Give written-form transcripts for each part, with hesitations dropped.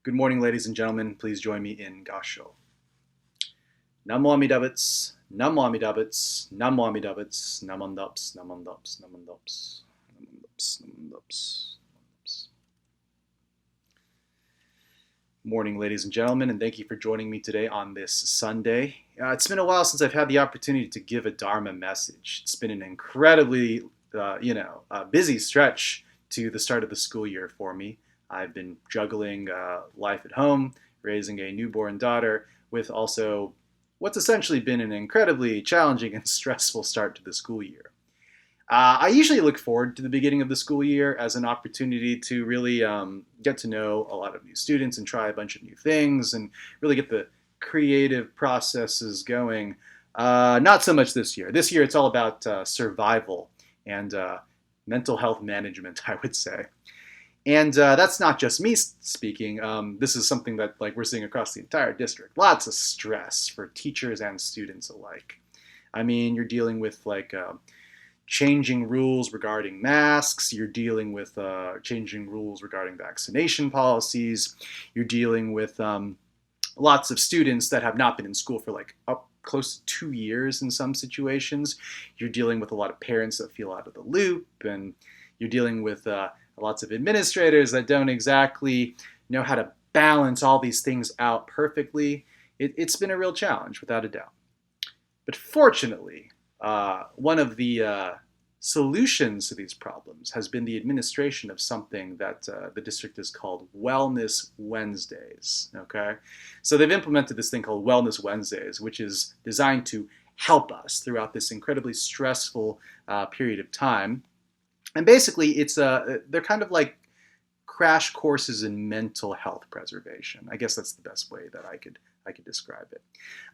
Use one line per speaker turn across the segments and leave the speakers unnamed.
Good morning, ladies and gentlemen. Please join me in Gasho. Namo Amidabits, Namo Amidabits, Namo Amidabits, Namondaps, Namondaps, Namondaps, Namondaps, Namondaps. Morning, ladies and gentlemen, and thank you for joining me today on this Sunday. It's been a while since I've had the opportunity to give a Dharma message. It's been an incredibly, busy stretch to the start of the school year for me. I've been juggling life at home, raising a newborn daughter, with also what's essentially been an incredibly challenging and stressful start to the school year. I usually look forward to the beginning of the school year as an opportunity to really get to know a lot of new students and try a bunch of new things and really get the creative processes going. Not so much this year. This year it's all about survival and mental health management, I would say. And that's not just me speaking. This is something that we're seeing across the entire district. Lots of stress for teachers and students alike. I mean, you're dealing with changing rules regarding masks. You're dealing with changing rules regarding vaccination policies. You're dealing with lots of students that have not been in school for up close to 2 years in some situations. You're dealing with a lot of parents that feel out of the loop, and you're dealing with lots of administrators that don't exactly know how to balance all these things out perfectly. It's been a real challenge, without a doubt. But fortunately, one of the solutions to these problems has been the administration of something that the district has called Wellness Wednesdays. Okay, so they've implemented this thing called Wellness Wednesdays, which is designed to help us throughout this incredibly stressful period of time. And basically, they're kind of like crash courses in mental health preservation. I guess that's the best way that I could describe it.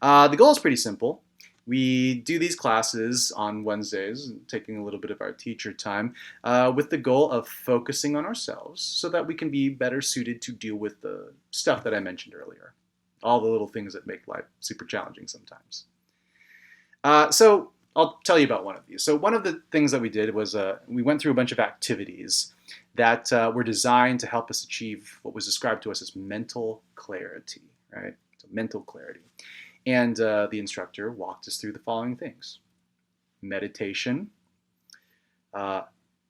The goal is pretty simple. We do these classes on Wednesdays, taking a little bit of our teacher time, with the goal of focusing on ourselves so that we can be better suited to deal with the stuff that I mentioned earlier. All the little things that make life super challenging sometimes. So I'll tell you about one of these. So one of the things that we did was we went through a bunch of activities that were designed to help us achieve what was described to us as mental clarity, right? So mental clarity. And the instructor walked us through the following things: meditation,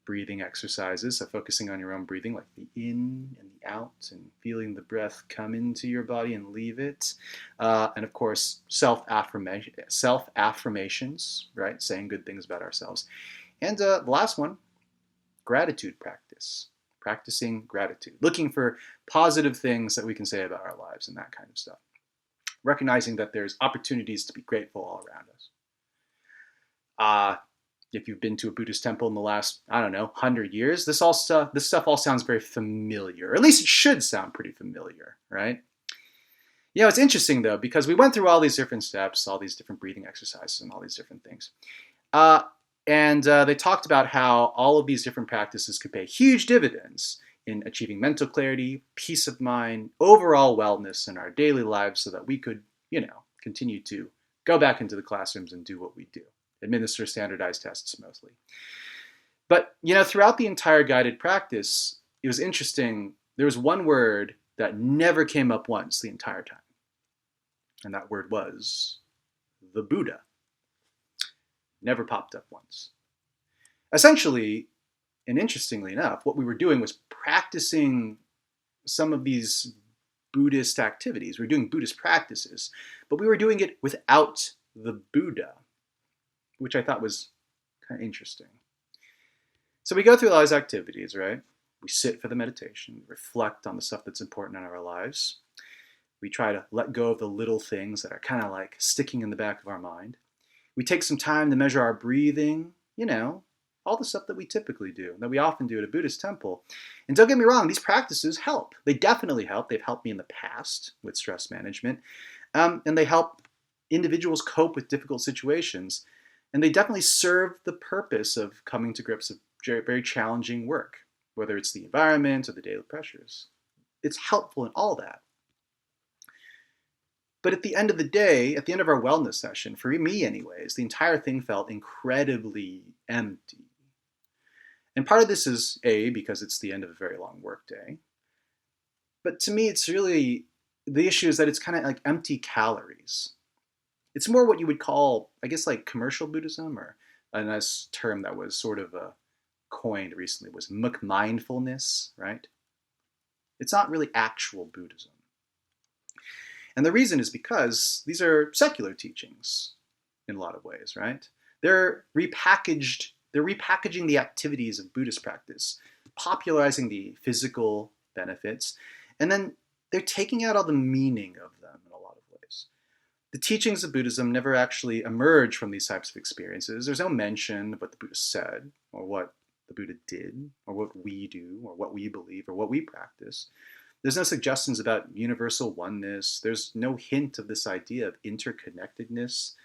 breathing exercises, so focusing on your own breathing, like the in and the out, and feeling the breath come into your body and leave it. And of course, self-affirmations, right? Saying good things about ourselves. And the last one, gratitude practice. Practicing gratitude, looking for positive things that we can say about our lives and that kind of stuff. Recognizing that there's opportunities to be grateful all around us. If you've been to a Buddhist temple in the last, 100 years, this stuff all sounds very familiar. Or at least it should sound pretty familiar, right? It's interesting though, because we went through all these different steps, all these different breathing exercises, and all these different things. And they talked about how all of these different practices could pay huge dividends in achieving mental clarity, peace of mind, overall wellness in our daily lives so that we could, continue to go back into the classrooms and do what we do, administer standardized tests mostly. But, throughout the entire guided practice, it was interesting. There was one word that never came up once the entire time. And that word was the Buddha. Never popped up once. Essentially, and interestingly enough, what we were doing was practicing some of these Buddhist activities. We were doing Buddhist practices, but we were doing it without the Buddha, which I thought was kind of interesting. So we go through all these activities, right? We sit for the meditation, reflect on the stuff that's important in our lives. We try to let go of the little things that are kind of like sticking in the back of our mind. We take some time to measure our breathing, all the stuff that we typically do, that we often do at a Buddhist temple. And don't get me wrong, these practices help. They definitely help. They've helped me in the past with stress management. And they help individuals cope with difficult situations. And they definitely serve the purpose of coming to grips with very challenging work, whether it's the environment or the daily pressures. It's helpful in all that. But at the end of the day, at the end of our wellness session, for me anyways, the entire thing felt incredibly empty. And part of this is, A, because it's the end of a very long work day. But to me, it's really the issue is that it's kind of like empty calories. It's more what you would call, I guess, like commercial Buddhism, or a nice term that was sort of coined recently was mindfulness, right? It's not really actual Buddhism. And the reason is because these are secular teachings in a lot of ways, right? They're repackaged, they're repackaging the activities of Buddhist practice, popularizing the physical benefits, and then they're taking out all the meaning of them in a lot of ways. The teachings of Buddhism never actually emerge from these types of experiences. There's no mention of what the Buddha said, or what the Buddha did, or what we do, or what we believe, or what we practice. There's no suggestions about universal oneness. There's no hint of this idea of interconnectedness,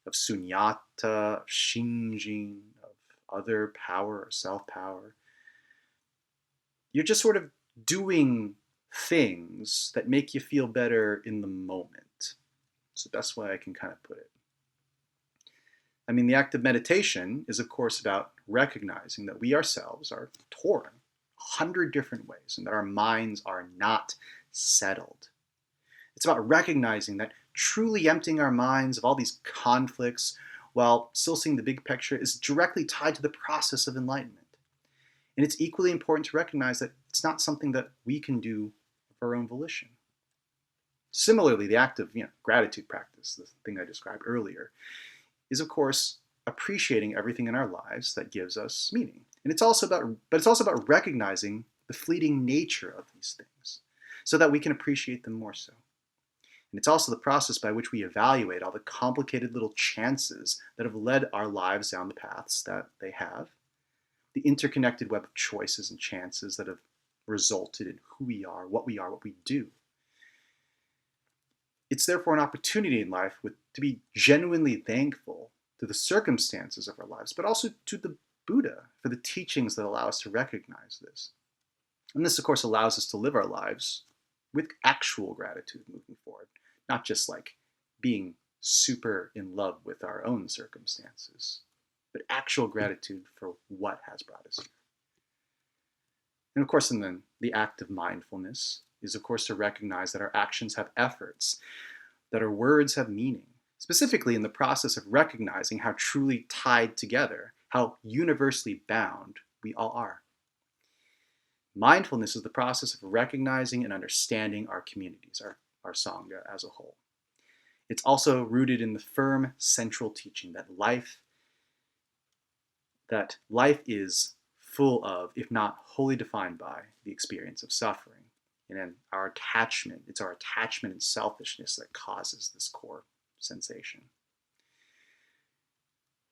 of sunyata, of shinjin, of other power or self-power. You're just sort of doing things that make you feel better in the moment. It's the best way I can kind of put it. I mean, the act of meditation is, of course, about recognizing that we ourselves are torn 100 different ways and that our minds are not settled. It's about recognizing that truly emptying our minds of all these conflicts while still seeing the big picture is directly tied to the process of enlightenment. And it's equally important to recognize that it's not something that we can do of our own volition. Similarly, the act of gratitude practice, the thing I described earlier, is of course appreciating everything in our lives that gives us meaning. And it's also about recognizing the fleeting nature of these things so that we can appreciate them more so. And it's also the process by which we evaluate all the complicated little chances that have led our lives down the paths that they have, the interconnected web of choices and chances that have resulted in who we are, what we do. It's therefore an opportunity in life to be genuinely thankful to the circumstances of our lives, but also to the Buddha for the teachings that allow us to recognize this. And this, of course, allows us to live our lives with actual gratitude moving forward, not just like being super in love with our own circumstances, but actual gratitude for what has brought us here. And of course, and then the act of mindfulness is, of course, to recognize that our actions have efforts, that our words have meaning, specifically in the process of recognizing how truly tied together, how universally bound we all are. Mindfulness is the process of recognizing and understanding our communities, our Sangha as a whole. It's also rooted in the firm central teaching that life is full of, if not wholly defined by, the experience of suffering. And then it's our attachment and selfishness that causes this core sensation.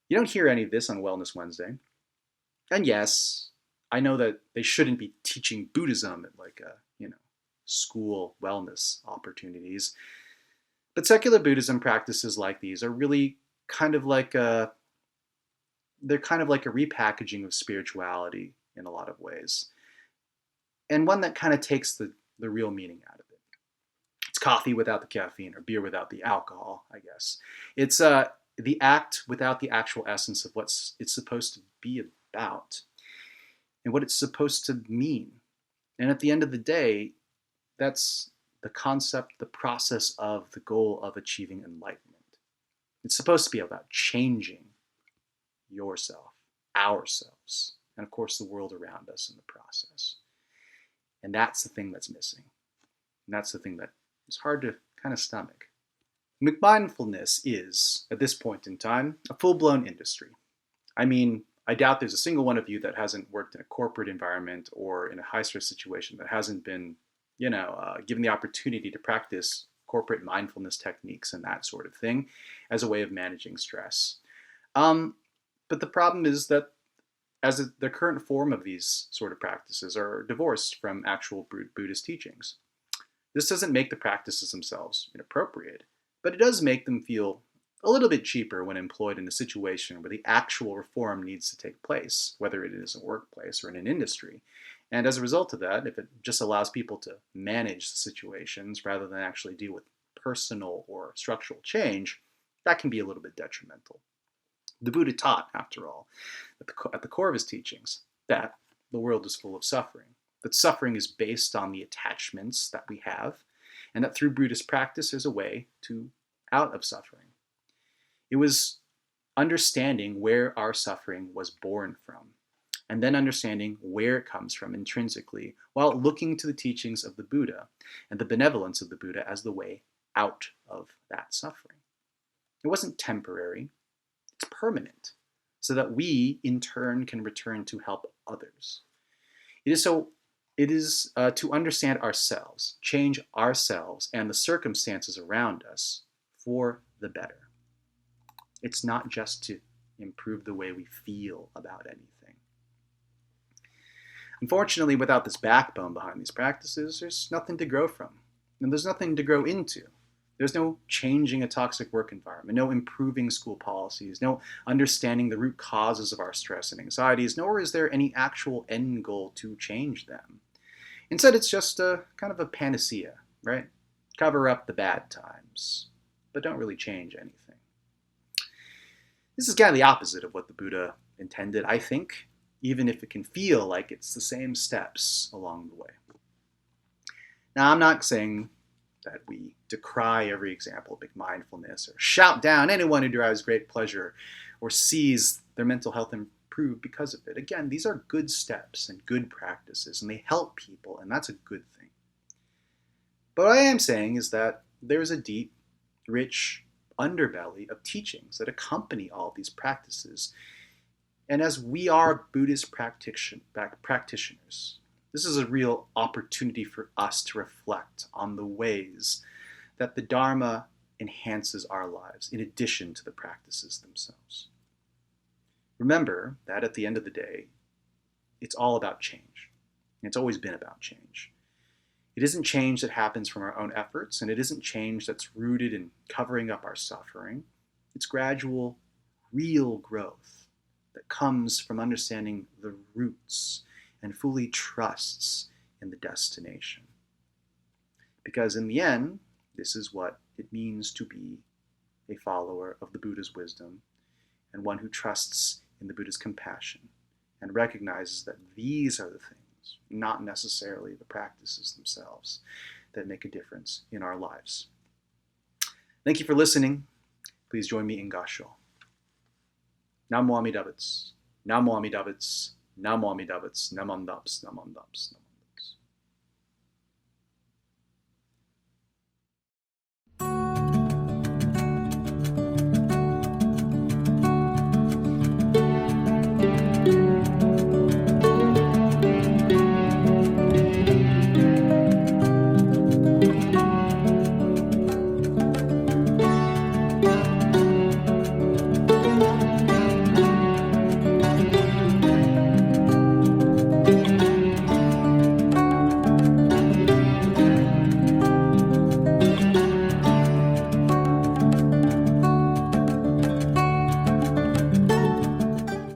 You don't hear any of this on Wellness Wednesday. And yes, I know that they shouldn't be teaching Buddhism at school wellness opportunities. But secular Buddhism practices like these are really kind of like a repackaging of spirituality in a lot of ways. And one that kind of takes the real meaning out of it. It's coffee without the caffeine, or beer without the alcohol, I guess. It's the act without the actual essence of what it's supposed to be about and what it's supposed to mean. And at the end of the day, that's the concept, the process of the goal of achieving enlightenment. It's supposed to be about changing yourself, ourselves, and of course the world around us in the process. And that's the thing that's missing. And that's the thing that is hard to kind of stomach. Mindfulness is, at this point in time, a full-blown industry. I mean, I doubt there's a single one of you that hasn't worked in a corporate environment or in a high-stress situation that hasn't been, given the opportunity to practice corporate mindfulness techniques and that sort of thing as a way of managing stress. But the problem is that the current form of these sort of practices are divorced from actual Buddhist teachings. This doesn't make the practices themselves inappropriate, but it does make them feel a little bit cheaper when employed in a situation where the actual reform needs to take place, whether it is a workplace or in an industry. And as a result of that, if it just allows people to manage the situations rather than actually deal with personal or structural change, that can be a little bit detrimental. The Buddha taught, after all, at the core of his teachings, that the world is full of suffering. that suffering is based on the attachments that we have, and that through Buddhist practice there's a way out of suffering. It was understanding where our suffering was born from, and then understanding where it comes from intrinsically, while looking to the teachings of the Buddha and the benevolence of the Buddha as the way out of that suffering. It wasn't temporary, it's permanent, so that we in turn can return to help others. It is to understand ourselves, change ourselves and the circumstances around us for the better. It's not just to improve the way we feel about anything. Unfortunately, without this backbone behind these practices, there's nothing to grow from, and there's nothing to grow into. There's no changing a toxic work environment, no improving school policies, no understanding the root causes of our stress and anxieties, nor is there any actual end goal to change them. Instead, it's just a kind of a panacea, right? Cover up the bad times, but don't really change anything. This is kind of the opposite of what the Buddha intended, I think, even if it can feel like it's the same steps along the way. Now, I'm not saying that we decry every example of big mindfulness or shout down anyone who derives great pleasure or sees their mental health improve because of it. Again, these are good steps and good practices, and they help people, and that's a good thing. But what I am saying is that there's a deep, rich underbelly of teachings that accompany all of these practices. And as we are Buddhist practitioners, this is a real opportunity for us to reflect on the ways that the Dharma enhances our lives in addition to the practices themselves. Remember that at the end of the day, it's all about change. It's always been about change. It isn't change that happens from our own efforts, and it isn't change that's rooted in covering up our suffering. It's gradual, real growth that comes from understanding the roots and fully trusts in the destination. Because in the end, this is what it means to be a follower of the Buddha's wisdom and one who trusts in the Buddha's compassion and recognizes that these are the things, not necessarily the practices themselves, that make a difference in our lives. Thank you for listening. Please join me in Gasho. Namo Amidavits, Namo Amidavits, Namo Amidavits, Namandaps, Namandaps, Namandaps.